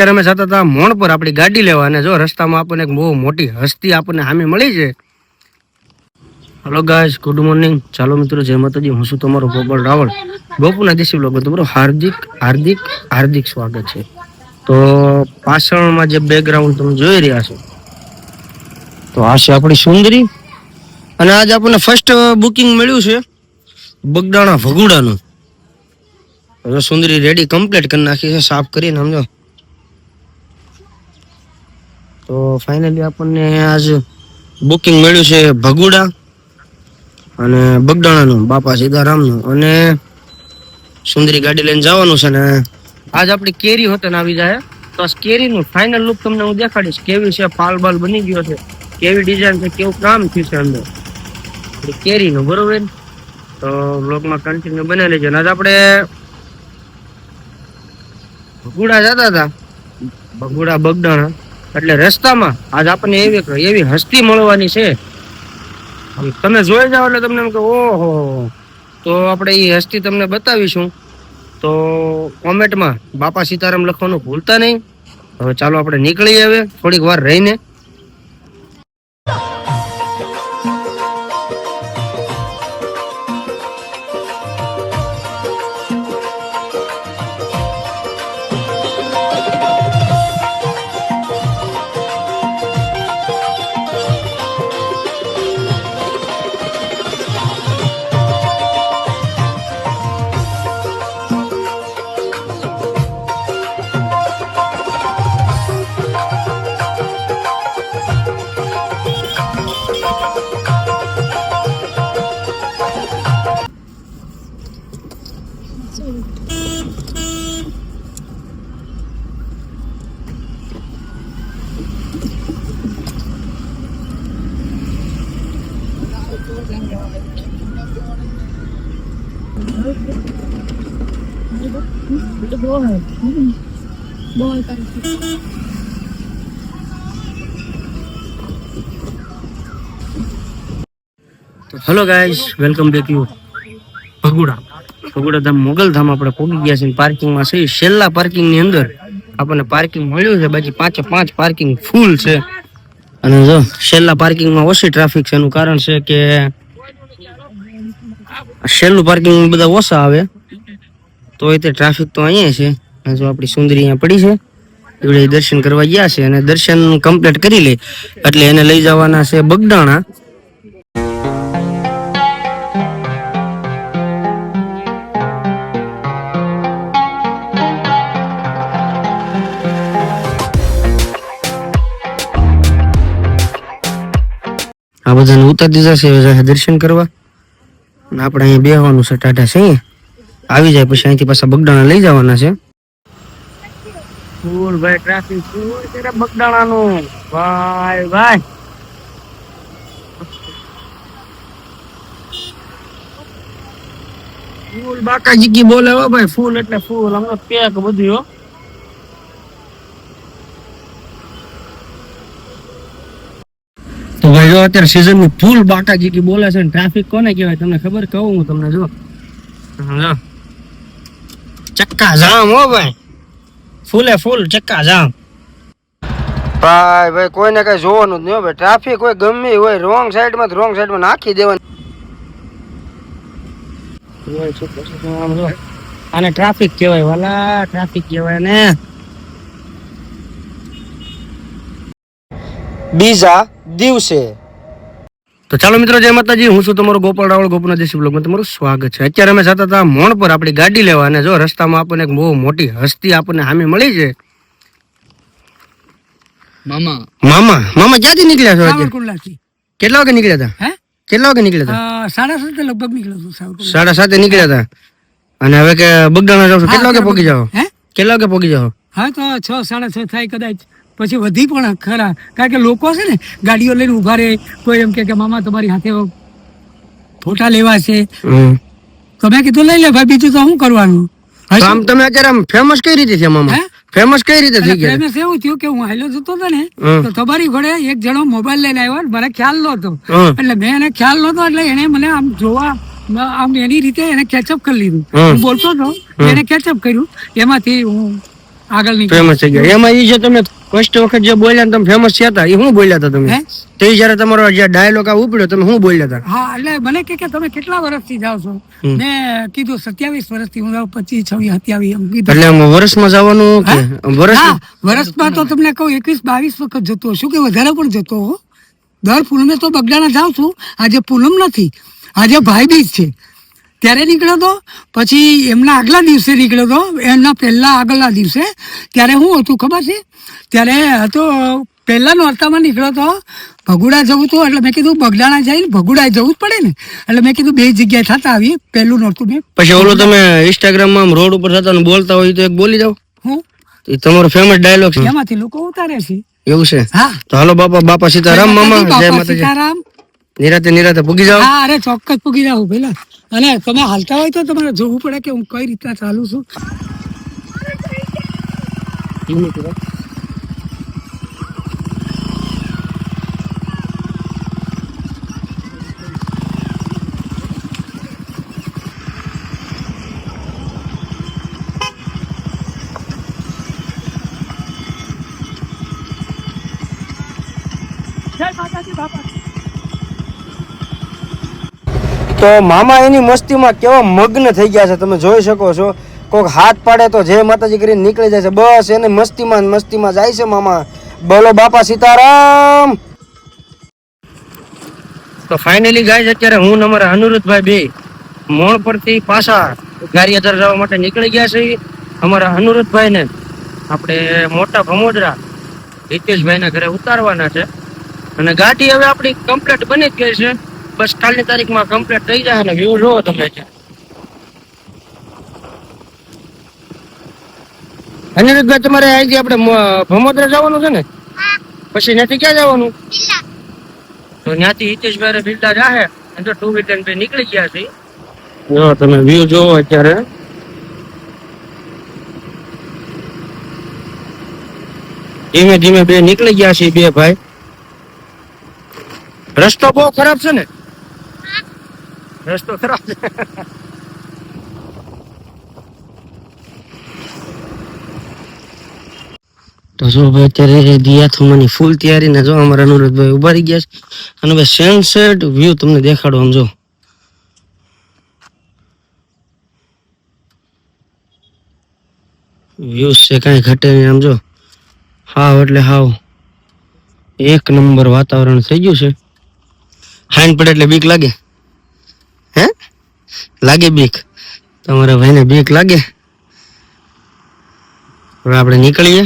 અત્યારે અમે જતા હતા મોણ પર આપણી ગાડી લેવા અને જો રસ્તામાં આપણને એક બહુ મોટી હસ્તી આપણને સામે મળી છે. Hello guys, good morning. ચાલો મિત્રો, જય માતાજી. હું છું તમારો પોપટ રાવળ. બપોરના દેશી બ્લોગમાં તમારું હાર્દિક હાર્દિક હાર્દિક સ્વાગત છે. તો પાછળમાં જે બેકગ્રાઉન્ડ તમે જોઈ રહ્યા છો તો આ છે આપણી સુંદરી. અને આજે આપણને ફર્સ્ટ બુકિંગ મળ્યું છે બગડાણા ભગુડાનું. સુંદરી રેડી કમ્પ્લીટ કરી નાખી છે, સાફ કરીને સમજો. તો ફાઇનલી આપણને આજ બુકિંગ મળ્યું છે ભગુડા અને બગડાણાનું, બાપા સીતારામનું. અને સુંદરી ગાડી લઈને જવાનું છે ને આજ આપણી કેરી હોતન આવી જાય. તો આ કેરીનું ફાઇનલ લુક તમને હું દેખાડીશ, કેવી છે, પાલ બાલ બની ગયો છે, કેવી ડિઝાઇન છે, કેવું કામ થયું છે અંદર કેરીનું, બરોબર. તો બ્લોગમાં કન્ટિન્યુ બને લેજો. આજ આપણે ભગુડા જતા હતા, ભગુડા બગડાણા, એટલે રસ્તામાં આજ આપણને એવી હસ્તી મળવાની છે. તમે જોઈ જાઓ એટલે તમને એમ કે ઓહો. તો આપણે એ હસ્તી તમને બતાવીશું. તો કોમેન્ટમાં બાપા સીતારામ લખવાનું ભૂલતા નહીં. હવે ચાલો આપણે નીકળીએ હવે થોડીક વાર રહીને. Hello guys, welcome back you Bhaguda Dham, Mogal Dham આપણે પહોંચી ગયા છે. પાર્કિંગમાં છે, છેલ્લા પાર્કિંગ ની અંદર આપણને પાર્કિંગ મળ્યું છે. બાકી 5 પાર્કિંગ ફૂલ છે. અને જો છેલ્લા પાર્કિંગમાં ઓછી ટ્રાફિક છે. એનું કારણ છે કે છેલ્લું પાર્કિંગ બધા ઓછા આવે, તો એ ટ્રાફિક તો અહીંયા છે. જો આપણી સુંદરી અહીંયા પડી છે, એવડે દર્શન કરવા ગયા છે. અને દર્શન કમ્પ્લીટ કરી લે એટલે એને લઈ જવાના છે બગડાણા. આ બધાને ઉતારી દીધા છે દર્શન કરવા. આપણે અહીંયા બેહવાનું છે, ટાટા છે. આવી જાય પછી અહીંથી પાછા બગડાણા લઈ જવાના છે. ફૂલ ભાઈ ટ્રાફિક ફૂલ છે બગડાણાનું. ભાઈ ફૂલ બાકાજી કી બોલે હો ભાઈ. ફૂલ એટલે ફૂલ, હમણાં પેક બધું હો. તો ભાઈ જો અત્યારે સીઝન નું ફૂલ બાકાજી કી બોલે છે. ટ્રાફિક કોને કહેવાય તમને ખબર? કહું હું તમને. જો ચક્કા જામ હો ભાઈ, ફૂલે ફૂલ ચક્કા જામ. ભાઈ કોઈને કઈ જોવાનું જ નહીં હો ભાઈ. ટ્રાફિક હોય ગમે હોય, રોંગ સાઈડમાં નાખી દેવાની. આને ટ્રાફિક કહેવાય વાલા, ટ્રાફિક કહેવાય ને. બીજા દિવસે તો ચાલો મિત્રો, જય માતાજી. હું છું તમારો ગોપાલ રાવળ, ગોપાલના દેશી બ્લોગમાં તમારું સ્વાગત છે. અત્યારે અમે જતા હતા મોણ પર આપણી ગાડી લેવા અને જો રસ્તામાં આપણને એક બહુ મોટી હસ્તી આપણને સામે મળી છે. મામા ક્યાંથી નીકળ્યા છો? કેટલા વાગે નીકળ્યા હતા? કેટલા વાગે નીકળ્યા હતા? 7:30 લગભગ નીકળ્યો છું. 7:30 નીકળ્યા હતા. અને હવે કે બગડાણા જાવ છો, કેટલા વાગે પહોંચી જાઓ? કેટલા વાગે પહોંચી જાઓ? હા તો 6, 6:30 થાય કદાચ, પછી વધી પણ ખરા. કારણ કે લોકો છે ને ગાડીઓ લઈને ઉભા રહે. કોઈ એમ કે મામા તમારી હાથે ફોટા લેવા છે, તો મેં કીધું લઈ લે ભાઈ, બીજું તો શું કરવાનું. આમ તમે અત્યારે આમ ફેમસ કઈ રીતે થયા મામા? ફેમસ કઈ રીતે થઈ ગયા? ફેમસ એવું થયું કે હું હાઈલો જતો હતો ને, તો તમારી ઘોડે એક જણો મોબાઈલ લઈને આવ્યો, મને ખ્યાલ નહોતો. એટલે મેં એને ખ્યાલ નહોતો એટલે એને મને આમ જોવા આમ એની રીતે એને કેચઅપ કરી લીધું. હું બોલતો હતો, એને કેચઅપ કર્યું. એમાંથી હું આગળ નીકળી ફેમસ થઈ ગયા. એમાં ઈ જે તમે ફર્સ્ટ વખત જે બોલ્યા ને તમે ફેમસ થયા હતા, એ શું બોલ્યા હતા તમે? હે? તે જયારે તમારો જે ડાયલોગ આ ઉપડ્યો, તમે શું બોલ્યા હતા? હા એટલે મને કે તમે કેટલા વર્ષથી જાઓ છો? મેં કીધું 27 વર્ષથી હું જાઉં, 25, 26, 27 એમ કીધું. એટલે આમ વર્ષમાં જવાનું કે વર્ષ? હા, વર્ષમાં તો તમને કહું 21, 22 વખત જતો હશું, કે વધારે પણ જતો હો. દર પૂનમે તો બગડાણા જાઉં છું. આજે પૂનમ નથી, આજે ભાઈ બીજ છે ત્યારે નીકળ્યો હતો. પછી એમના આગલા દિવસે નીકળ્યો હતો, એમના પહેલા આગલા દિવસે. ત્યારે શું હતું ખબર છે? ત્યારે હતો પહેલા નોરતામાં નીકળ્યો હતો, ભગુડા જવું હતું. એટલે મેં કીધું બગડાણા જઈને ભગુડા જવું જ પડે ને, એટલે મેં કીધું 2 જગ્યાએ થતા આવી. પહેલું નોરતું મેં. પછી ઓલું તમે ઇન્સ્ટાગ્રામમાં આમ રોડ ઉપર થતા ને બોલતા હોય તો એક બોલી જાવ. હું એ તમારો ફેમસ ડાયલોગ છે. એમાંથી લોકો ઉતારે છે. એવું છે? હા, તો હાલો બાપા સીતારામ. મામા જય બાપા માતાજી. સીતારામ. નિરાતે પૂગી જાવ. હા, અરે ચોક્કસ પૂગી જાવ પેલા. અને તમે હાલતા હોય તો તમારે જોવું પડે કે હું કઈ રીતના ચાલુ છું. જય માતાજી બાપા. તો મામા એની મસ્તીમાં કેવા મગ્ન થઈ ગયા છે, તમે જોઈ શકો છો. કોક હાથ પાડે તો જય માતાજી કરીને નીકળી જાય છે. બસ એને મસ્તીમાં જાય છે મામા. બોલો બાપા સીતારામ. તો ફાઇનલી ગાઈસ અત્યારે હું ને અમારા અનુરુદ્ધભાઈ બે મોણ પરથી પાછા ગારિયાધાર જવા માટે નીકળી ગયા છે. અમારા અનુરુદ્ધભાઈ ને આપણે મોટા ભમોદરા હિતેશભાઈ ના ઘરે ઉતારવાના છે. અને ગાડી હવે આપણી કમ્પ્લીટ બની જ ગઈ છે. બસ કાલની તારીખમાં કમ્પ્લીટ થઈ જાય. અને વ્યૂ જોવો તમે. અનિરુદ્ધભાઈ તમારે અહીંથી આપણે ભમોદરા જવાનું છે ને? પછી ત્યાંથી ક્યાં જવાનું? તો ત્યાંથી હિતેશભાઈ બિલ્ડા જાહે. તો 2 વ્હીલર બે નીકળી ગયા છે. જો તમે વ્યૂ જોવો અત્યારે. ધીમે બે નીકળી ગયા છે બે ભાઈ. રસ્તો બહુ ખરાબ છે ને? રસ્તો ખરાબ છે. તો જો ભાઈ અત્યારે દિયા થવાની ફૂલ તૈયારી ને જો અમારા અનુરોધભાઈ ઉભા રહી ગયા છે. અને ભાઈ સનસેટ વ્યૂ તમને દેખાડો. આમ જો વ્યૂ છે, કઈ ઘટે નહીં. આમ જો હાવ એટલે હાવ એક નંબર વાતાવરણ થઈ ગયું છે. હાઈન પડે એટલે બીક લાગે? હે લાગે બીક? તમારા ભાઈને બીક લાગે? હવે આપણે નીકળીએ.